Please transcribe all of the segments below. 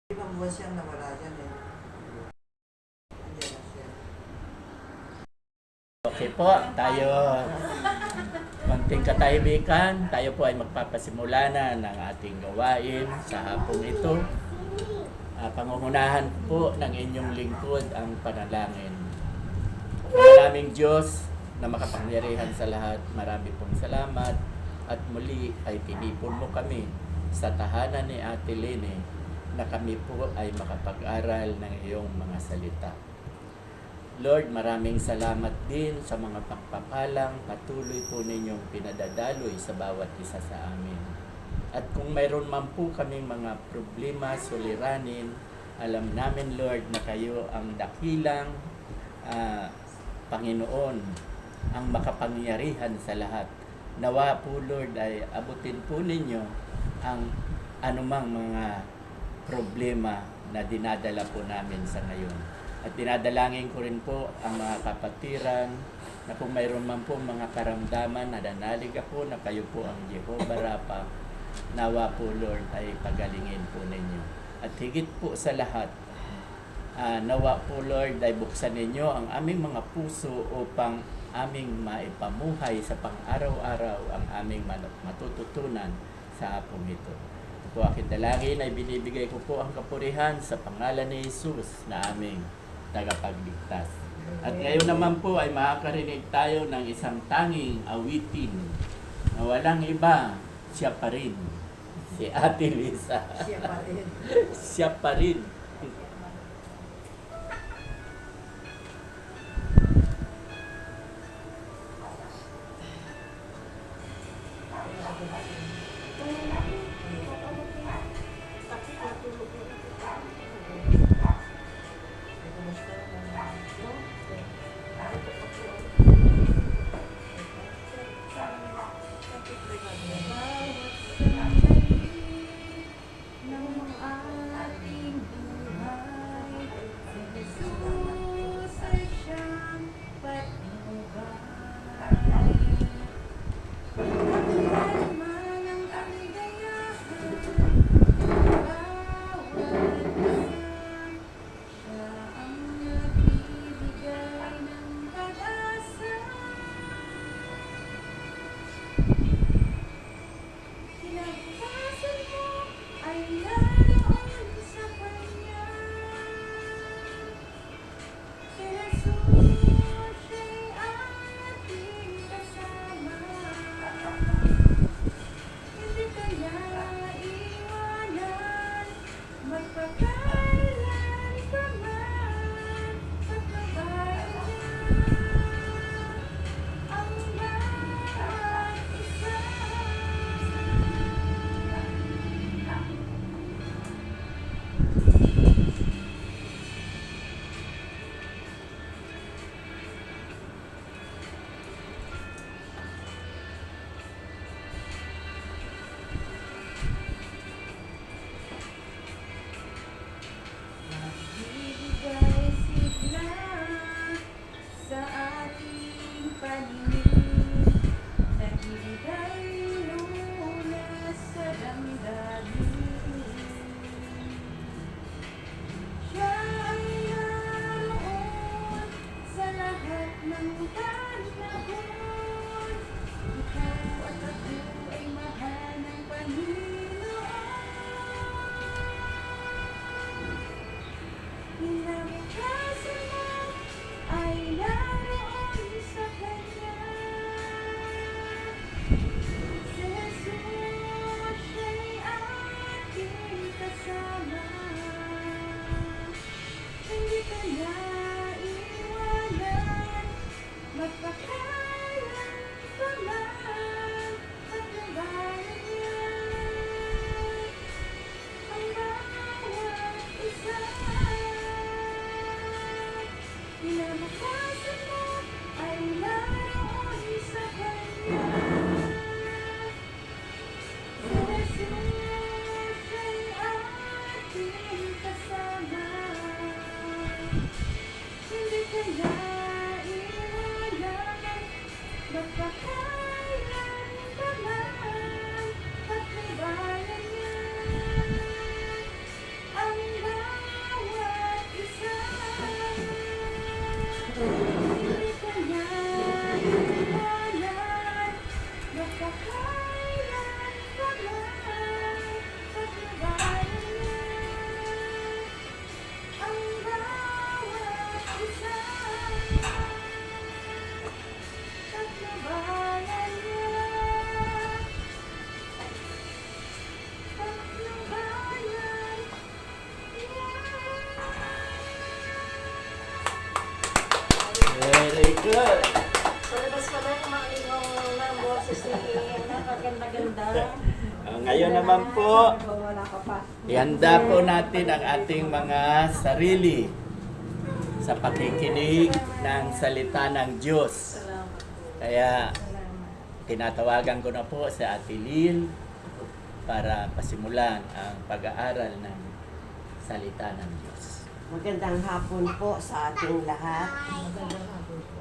Ibang buwan siyang nawala dyan eh. Andiyan na siya. Okay po, tayo konting katahimikan. Tayo po ay magpapasimula na ng ating gawain sa hapong ito. Pangungunahan po ng inyong lingkod ang panalangin. Maraming Diyos na makapangyarihan sa lahat, marami pong salamat at muli ay tinipon mo kami sa tahanan ni Ate Lene na kami po ay makapag-aral ng iyong mga salita. Lord, maraming salamat din sa mga pagpapalang patuloy po ninyong pinadadaloy sa bawat isa sa amin. At kung mayroon man po kaming mga problema, suliranin, alam namin, Lord, na kayo ang dakilang Panginoon, ang makapangyarihan sa lahat. Nawa po, Lord, ay abutin po ninyo ang anumang mga problema na dinadala po namin sa ngayon. At dinadalangin ko rin po ang mga kapatiran na kung mayroon man po mga karamdaman, nadanalig ako na kayo po ang Jehovah Rapha. Nawa po, Lord, ay pagalingin po ninyo. At higit po sa lahat, nawa po, Lord, ay buksan ninyo ang aming mga puso upang aming maipamuhay sa pang-araw-araw ang aming matututunan sa hapong ito. Ito po aking dalangin ay binibigay ko po ang kapurihan sa pangalan ni Jesus na aming tagapagligtas. At ngayon naman po ay makakarinig tayo ng isang tanging awitin na walang iba, siya pa rin. Si Ate Lisa. Siya pa rin. Siya pa rin. Good. Palabas pa lang yung ng boses ni napakaganda-ganda. Ngayon naman po, Wala ka pa. ihanda po natin ang ating mga sarili sa pakikinig ng salita ng Diyos. Salamat. Kaya Salamat. tinatawagan ko na po si Ate Lil para pasimulan ang pag-aaral ng salita ng Diyos. Magandang hapon po sa ating lahat. Magandang hapon po.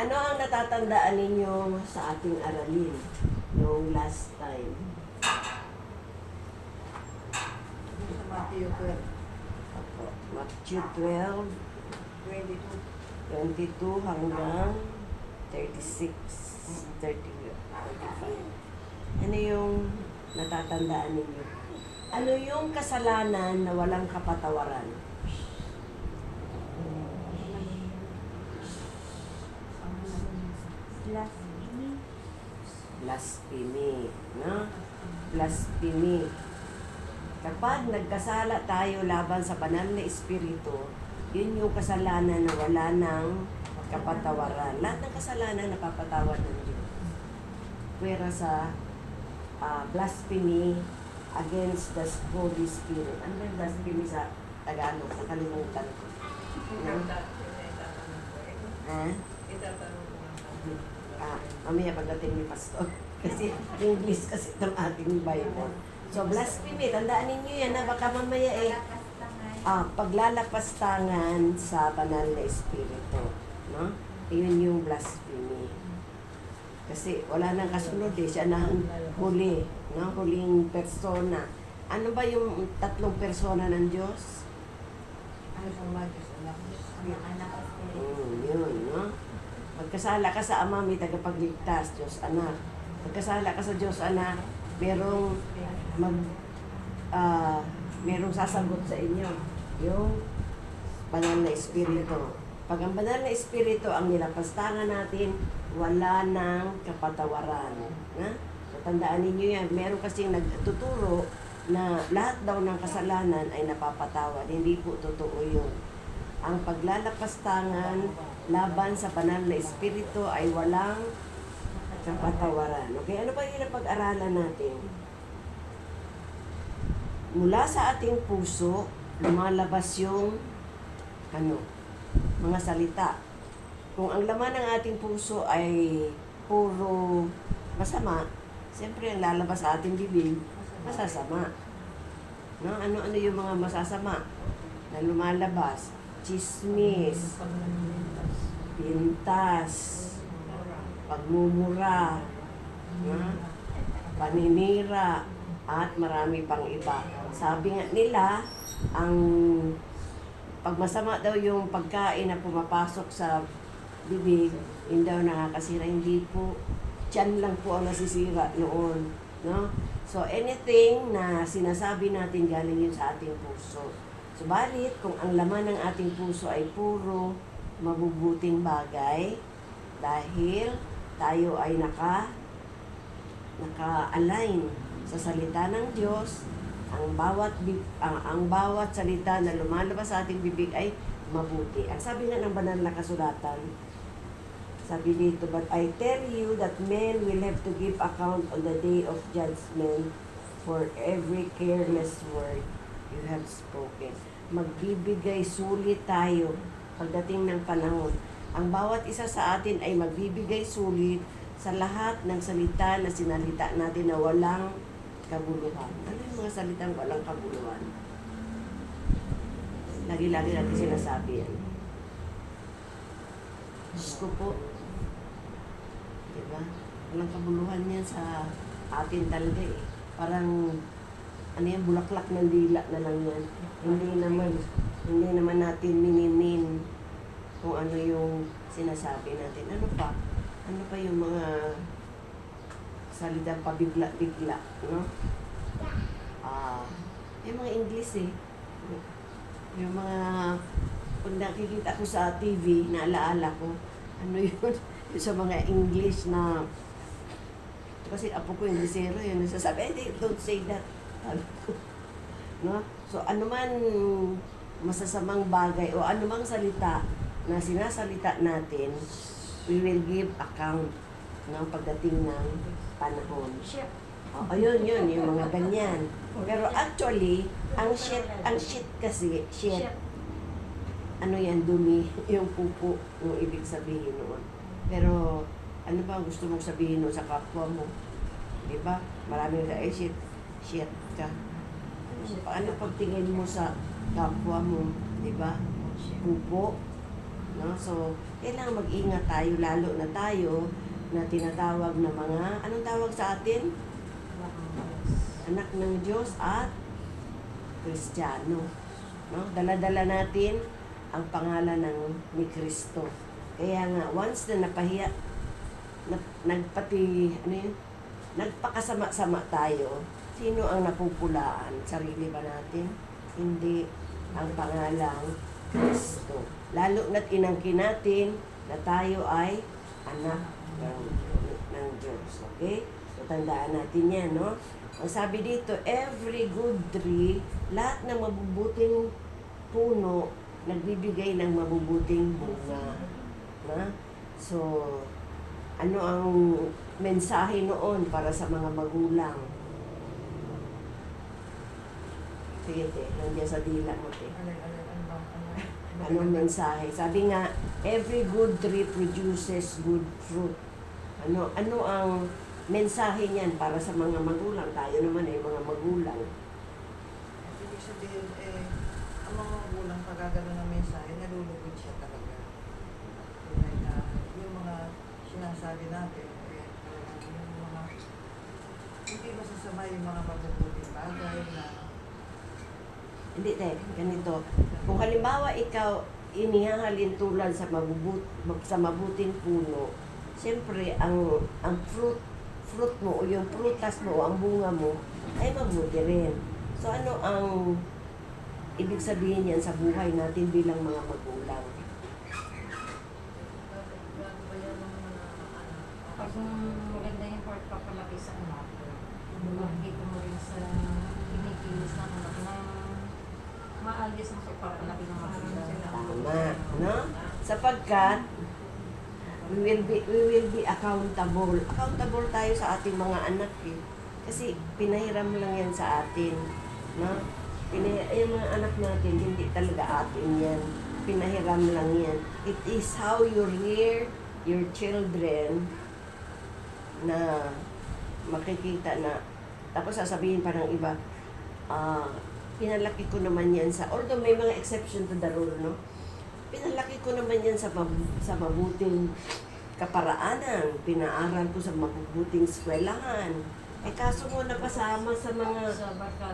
Ano ang natatandaan ninyo sa ating aralin noong last time? Sa Matthew 12, Opo, Matthew 12, 22. 22 hanggang 36, 35. Ano yung natatandaan ninyo? Ano yung kasalanan na walang kapatawaran? Blasphemy, no? Blasphemy. Kapag nagkasala tayo laban sa banal na espiritu, yun yung kasalanan na wala ng kapatawaran. Lahat ng kasalanan napapatawad ng Diyos. Pwera sa blasphemy against the Holy Spirit. Ano yung blasphemy sa Tagalog? Nakalimutan ko. No? Ha? Mamaya pagdating ni Pastor. Kasi English kasi itong ating Bible. So, blasphemy, tandaan ninyo yan na baka mamaya paglalapastangan sa banal na espiritu. No? Iyon yung blasphemy. Kasi wala nang kasunod eh. Siya na ang huli. No? Huling persona. Ano ba yung tatlong persona ng Diyos? Ano sa mga Diyos, anak. Yun, no? Pagkasala ka sa Ama, may tagapagligtas, Diyos Anak. Pagkasala ka sa Diyos Anak, merong merong sasagot sa inyo. Yung banal na espiritu. Pag ang banal na espiritu ang nilapastangan natin, wala nang kapatawaran. Na? So, tandaan ninyo yan. Meron kasing nagtuturo na lahat daw ng kasalanan ay napapatawad. Hindi po totoo yun. Ang paglalapastangan laban sa banal na espiritu ay walang kapatawaran. Okay, ano ba yung napag-aralan natin? Mula sa ating puso, lumalabas yung mga salita. Kung ang laman ng ating puso ay puro masama, siyempre ang lalabas sa ating bibig, masasama. No? Ano-ano yung mga masasama na lumalabas? Chismis, pintas, pagmumura, paninira, at marami pang iba. Sabi nga nila, ang pagmasama daw yung pagkain na pumapasok sa bibig, yun daw nakakasira. Hindi po, tiyan lang po ang nasisira noon. No? So anything na sinasabi natin galing yun sa ating puso. Subalit, kung ang laman ng ating puso ay puro mabubuting bagay, dahil tayo ay naka-align sa salita ng Diyos, ang bawat salita na lumalabas sa ating bibig ay mabuti. Ang sabi nga ng banal na kasulatan, sabi dito, but I tell you that men will have to give account on the day of judgment for every careless word you have spoken. Magbibigay sulit tayo pagdating ng panahon. Ang bawat isa sa atin ay magbibigay sulit sa lahat ng salita na sinalita natin na walang kabuluhan. Ano yung mga salitang walang kabuluhan? Lagi-lagi natin sinasabi yan. Diyos ko po. Diba? Walang kabuluhan yan sa atin talaga eh. Parang ano yan, bulaklak ng dila na lang yan. Hindi naman natin minimin kung ano yung sinasabi natin. Ano pa yung mga salitang pabigla-bigla, no? Yung mga English eh. Yung mga, pag nakikita ko sa TV, naalaala ko, ano yun, yung sa mga English na, kasi apo ko Inglesero yun, nasasabi, don't say that. No? So, ano man masasamang bagay o anumang salita na sinasalita natin, we will give account ng pagdating ng panahon. Shit. Oo, yun, yung mga ganyan. Pero actually, ang shit kasi, shit, ano yan, dumi, yung pupo, yung ibig sabihin noon. Pero, ano ba gusto mong sabihin noon sa kapwa mo? Diba? Maraming sa, shit ka. Ano pagtingin mo sa kapwa mo? Diba? Pupo. No? So, kailangan mag-ingat tayo, lalo na tayo, na tinatawag na mga, anong tawag sa atin? Anak ng Diyos at Kristiyano. No? Dala-dala natin ang pangalan ni Kristo. Kaya nga, once na napahiya, nagpakasama-sama tayo, sino ang napupulaan? Sarili ba natin? Hindi ang pangalang Kristo. Lalo na't inangkin natin na tayo ay anak ng Diyos. Okay? So, tandaan natin yan, no? Ang sabi dito, every good tree, lahat ng mabubuting puno, nagbibigay ng mabubuting bunga. Na? So, ano ang mensahe noon para sa mga magulang? Sige, nandiyan sa dila mo, te. Anong mensahe? Sabi nga, every good tree produces good fruit. Ano ang mensahe niyan para sa mga magulang? Tayo naman ay mga magulang. Ibig sabihin, ang mga magulang pagkagano ng mensahe, nalulugod siya talaga. Tunay na yung mga sinasabi natin, talagang yung mga hindi masasama yung mga mabubuting bagay na Hindi, te. Ganito. Kung halimbawa ikaw inihahalin tulad sa mabuting puno, siyempre ang fruit mo o yung prutas mo o ang bunga mo ay mabuti rin. So ano ang ibig sabihin yan sa buhay natin bilang mga magulang? Pag maganda yung pagpapalaki sa anak, makikita mo rin sa kinikilos ng anak na maalis ang pagpapalaki ng mga Tama, no? Sapagkat we will be accountable. Accountable tayo sa ating mga anak eh. Kasi pinahiram lang yan sa atin, no? Yung mga anak natin, hindi talaga atin yan. Pinahiram lang yan. It is how you rear your children na makikita na, tapos sasabihin pa ng iba, pinalaki ko naman yan sa, although may mga exception to the rule, no? Pinalaki ko naman yan sa mabuting kaparaanan. Pinaaral ko sa mabubuting eskwelahan. Eh kaso mo napasama sa mga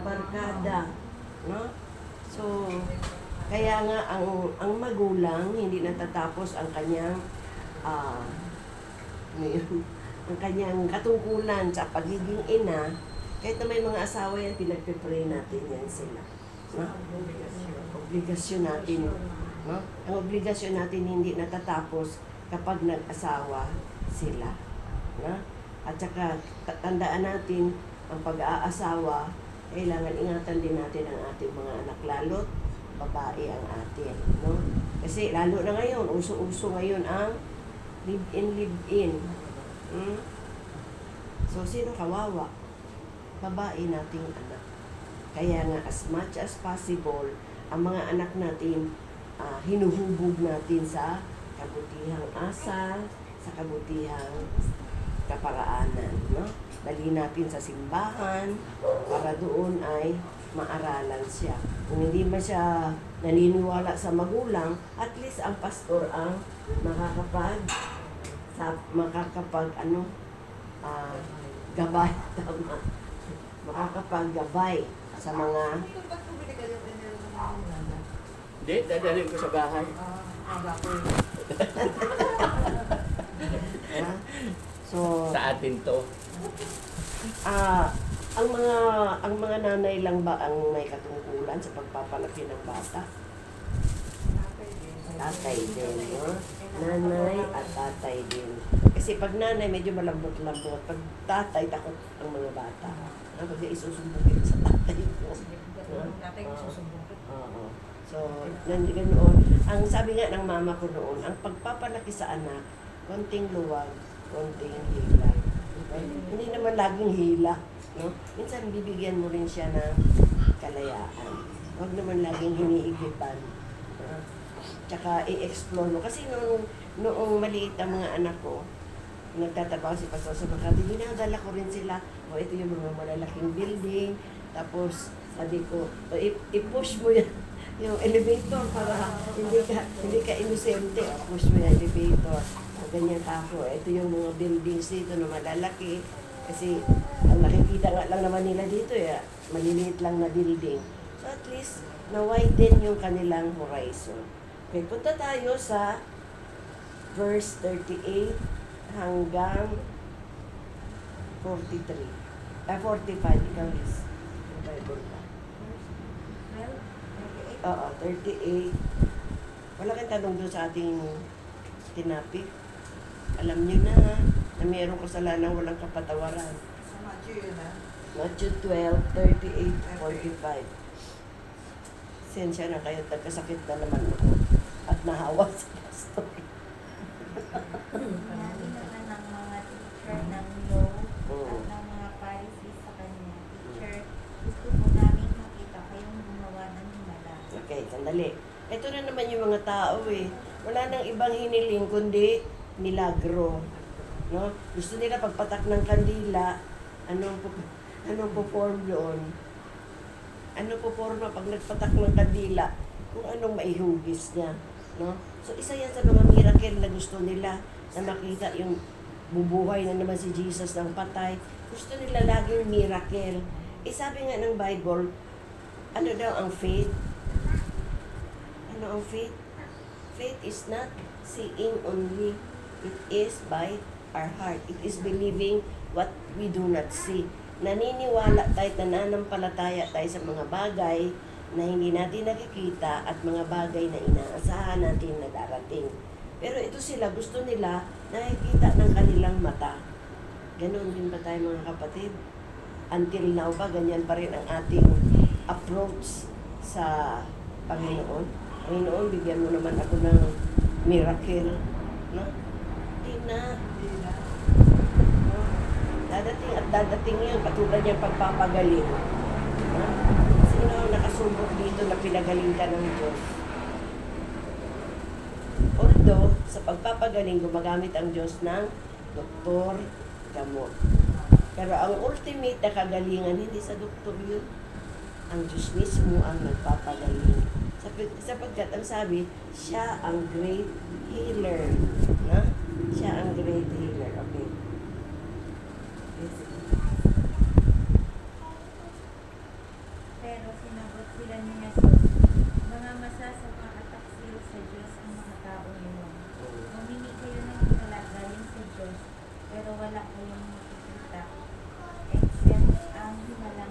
barkada, no? So, kaya nga ang magulang hindi natatapos ang kanyang ang kanyang katungkulan sa pagiging ina. Kahit na may mga asawa yan, pinagpipray natin yan sila. No? Obligasyon natin. No? Ang obligasyon natin hindi natatapos kapag nag-asawa sila. No? At saka tandaan natin, ang pag-aasawa, kailangan ingatan din natin ang ating mga anak, lalo't babae ang atin. No? Kasi lalo na ngayon, uso-uso ngayon ang live-in. So, sino kawawa? Babae nating anak. Kaya nga, as much as possible, ang mga anak natin, hinuhubog natin sa kabutihang asal, sa kabutihang kaparaanan. No? Dali natin sa simbahan para doon ay maaralan siya. Kung hindi man siya naniniwala sa magulang, at least ang pastor ang gabay, tama. Makakapaggabay sa mga ba't ko binigay yung dinero ng mga nana? Hindi, dadalhin ko sa bahay. Ako so Sa atin to. ang mga nanay lang ba ang may katungkulan sa pagpapalaki ng bata? Tatay din, no? Nanay at tatay din. Kasi pag nanay, medyo malambot-lambot. Pag tatay, takot ang mga bata. Pag isusumbugin sa tatay mo. Tatay ko susumbong. Oo. So, ganoon. Ang sabi nga ng mama ko noon, ang pagpapalaki sa anak, konting luwag, konting hila. Okay? Hindi naman laging hila. No? Minsan bibigyan mo rin siya ng kalayaan. Huwag naman laging hiniigipan. Tsaka i-explore mo. Kasi noong maliit ang mga anak ko, nagtatrabaho si Pastor sa Makati, dinadala ko rin sila. O ito yung mga malalaking building. Tapos sabi ko, i-push mo yan yung elevator para hindi ka inosente. Push mo yung elevator. O ganyan ka ako. Ito yung mga buildings dito na malalaki. Kasi ang nakikita nga lang naman nila dito, maliliit lang na building. So at least, na-widen yung kanilang horizon. Okay, punta tayo sa verse 38 hanggang 43. 45, ikaw is. Yung Bible pa. 12, 38. Oo, 38. Wala kang tanong doon sa ating tinapik. Alam nyo na mayroong kasalanan walang kapatawaran. Sa Matthew yun Matthew 12, 38, 45. Sensya na kayo, nagkasakit na naman ako at nahawa sa pastor. Sinabi naman ng mga teacher ng law Oo. at ng mga Pharisees sa kanya, Teacher, gusto po namin makita kayong gumawa ng himala. Okay, sandali. Ito na naman yung mga tao eh. Wala nang ibang hiniling kundi milagro. No? Gusto nila pagpatak ng kandila, anong po-form doon? Ano po-forma pag nagpatak ng kandila? Kung anong maihugis niya. No? So isa yan sa mga miracle na gusto nila na makita yung bubuhay na naman si Jesus ng patay. Gusto nila laging miracle. Eh sabi nga ng Bible, ano daw ang faith? Ano ang faith? Faith is not seeing only. It is by our heart. It is believing what we do not see. Naniniwala tayo, nananampalataya tayo sa mga bagay na hindi natin nakikita at mga bagay na inaasahan natin na darating. Pero ito sila, gusto nila nakikita ng kanilang mata. Ganon din ba tayo mga kapatid? Until now ba, ganyan pa rin ang ating approach sa Panginoon? Panginoon, bigyan mo naman ako ng miracle. No? Hindi na. No? Dadating at dadating yun, katulad niyang pagpapagaling. No? Sino ang nakasubok dito na pinagaling ka ng Diyos? Although, sa pagpapagaling, gumagamit ang Diyos ng doktor, gamot. Pero ang ultimate na kagalingan, hindi sa doktor yun. Ang Diyos mismo ang nagpapagaling. Sapagkat ang sabi, siya ang great healer. Na? Siya ang great healer. Okay. Pero sinagot sila ni Jesus, mga masasama at taksil sa Diyos ang mga tao ngayon. Humingi kayo ng himala galing sa Diyos, pero wala kayong makikita. Except ang himala